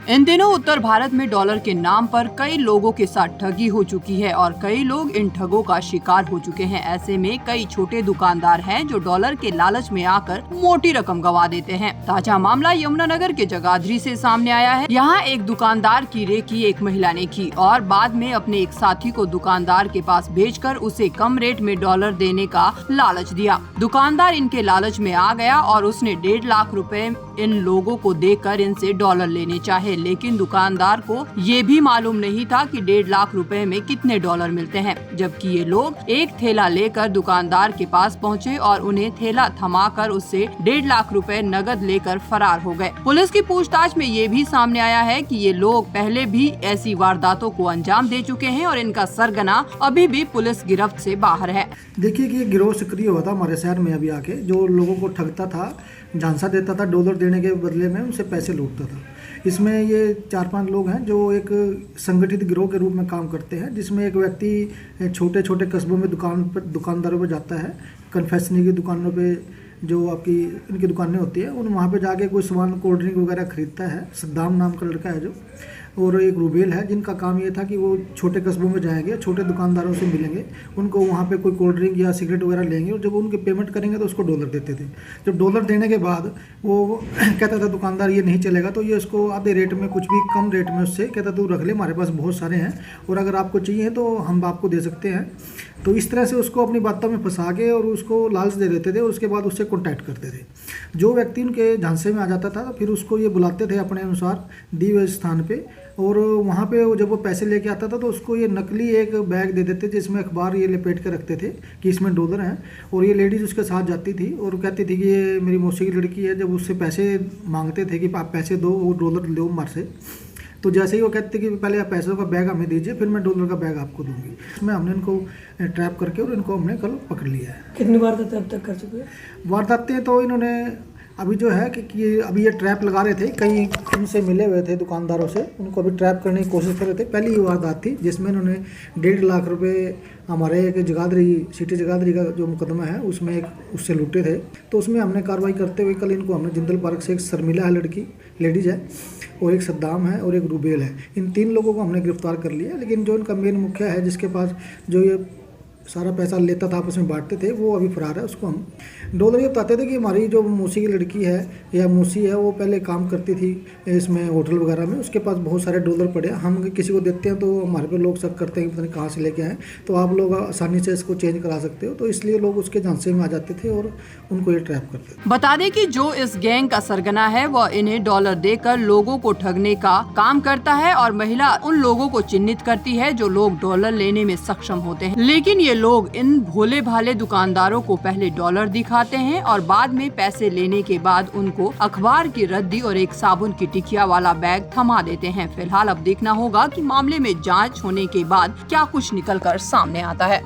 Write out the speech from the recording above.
इन दिनों उत्तर भारत में डॉलर के नाम पर कई लोगों के साथ ठगी हो चुकी है और कई लोग इन ठगों का शिकार हो चुके हैं। ऐसे में कई छोटे दुकानदार हैं जो डॉलर के लालच में आकर मोटी रकम गंवा देते हैं। ताजा मामला यमुनानगर के जगाधरी से सामने आया है। यहाँ एक दुकानदार की रेकी एक महिला ने की और बाद में अपने एक साथी को दुकानदार के पास भेजकर उसे कम रेट में डॉलर देने का लालच दिया। दुकानदार इनके लालच में आ गया और उसने 1.5 लाख रुपए इन लोगों को देकर इनसे डॉलर लेने चाहे, लेकिन दुकानदार को ये भी मालूम नहीं था कि 1.5 लाख रुपए में कितने डॉलर मिलते हैं। जबकि ये लोग एक थैला लेकर दुकानदार के पास पहुँचे और उन्हें थैला थमाकर उससे 1.5 लाख रुपए नगद लेकर फरार हो गए। पुलिस की पूछताछ में ये भी सामने आया है कि ये लोग पहले भी ऐसी वारदातों को अंजाम दे चुके हैं और इनका सरगना अभी भी पुलिस गिरफ्त से बाहर है। देखिए कि गिरोह सक्रिय हुआ था हमारे शहर में अभी आके, जो लोगों को ठगता था, झांसा देता था, डॉलर देने के बदले में उनसे पैसे लूटता था। इसमें ये 4-5 लोग हैं जो एक संगठित गिरोह के रूप में काम करते हैं, जिसमें एक व्यक्ति छोटे छोटे कस्बों में दुकानदारों पर जाता है, कन्फेक्शनरी की दुकानों पे जो आपकी इनकी दुकानें होती है उन वहाँ पे जाके कोई सामान कोल्ड ड्रिंक वगैरह खरीदता है। सद्दाम नाम का लड़का है जो, और एक रूबेल है, जिनका काम ये था कि वो छोटे कस्बों में जाएंगे, छोटे दुकानदारों से मिलेंगे, उनको वहाँ पे कोई कोल्ड ड्रिंक या सिगरेट वगैरह लेंगे और जब उनके पेमेंट करेंगे तो उसको डॉलर देते थे। जब डॉलर देने के बाद वो कहता था दुकानदार ये नहीं चलेगा, तो ये उसको आधे रेट में, कुछ भी कम रेट में उससे कहता तू रख ले, हमारे पास बहुत सारे हैं और अगर आपको चाहिए तो हम आपको दे सकते हैं। तो इस तरह से उसको अपनी बातों में फंसा के और उसको लालच दे देते थे और उसके बाद उससे कॉन्टैक्ट करते थे। जो व्यक्ति उनके झांसे में आ जाता था फिर उसको ये बुलाते थे अपने अनुसार दिए हुए स्थान पे, और वहाँ पे जब वो पैसे लेके आता था तो उसको ये नकली एक बैग दे देते जिसमें अखबार ये लपेट के रखते थे कि इसमें डॉलर हैं, और ये लेडीज़ उसके साथ जाती थी और कहती थी कि ये मेरी मौसी की लड़की है। जब उससे पैसे मांगते थे कि आप पैसे दो, वो डॉलर लो मार से, तो जैसे ही वो कहते कि पहले आप पैसों का बैग हमें दीजिए फिर मैं डॉलर का बैग आपको दूंगी। इसमें हमने इनको ट्रैप करके और इनको हमने कल पकड़ लिया है। कितनी वारदातें अब तक कर चुके हैं? वारदातें तो इन्होंने अभी जो है कि अभी ये ट्रैप लगा रहे थे, कई इनसे मिले हुए थे दुकानदारों से, उनको अभी ट्रैप करने की कोशिश कर रहे थे। पहली ही वारदात थी जिसमें इन्होंने 1.5 लाख रुपए हमारे एक जगाधरी सिटी जगाधरी का जो मुकदमा है उसमें एक उससे लूटे थे। तो उसमें हमने कार्रवाई करते हुए कल इनको हमने जिंदल पार्क से एक शर्मिला है लड़की, लेडीज़ है, और एक सद्दाम है और एक रूबेल है, इन 3 लोगों को हमने गिरफ्तार कर लिया। लेकिन जो इनका मेन मुखिया है जिसके पास जो ये सारा पैसा लेता था, आपस में बांटते थे, वो अभी फरार है। उसको हम डॉलर ये बताते थे कि हमारी जो मौसी की लड़की है या मौसी है वो पहले काम करती थी इसमें होटल वगैरह में, उसके पास बहुत सारे डॉलर पड़े, हम किसी को देते हैं तो हमारे पे लोग शक करते हैं कि पता नहीं कहाँ से लेके आए, तो आप लोग आसानी से इसको चेंज करा सकते हो। तो इसलिए लोग उसके झांसे में आ जाते थे और उनको ये ट्रैप करते थे। बता दें कि जो इस गैंग का सरगना है वह इन्हें डॉलर देकर लोगों को ठगने का काम करता है और महिला उन लोगों को चिन्हित करती है जो लोग डॉलर लेने में सक्षम होते हैं। लेकिन ये लोग इन भोले भाले दुकानदारों को पहले डॉलर दिखाते हैं और बाद में पैसे लेने के बाद उनको अखबार की रद्दी और एक साबुन की टिकिया वाला बैग थमा देते हैं। फिलहाल अब देखना होगा कि मामले में जांच होने के बाद क्या कुछ निकलकर सामने आता है।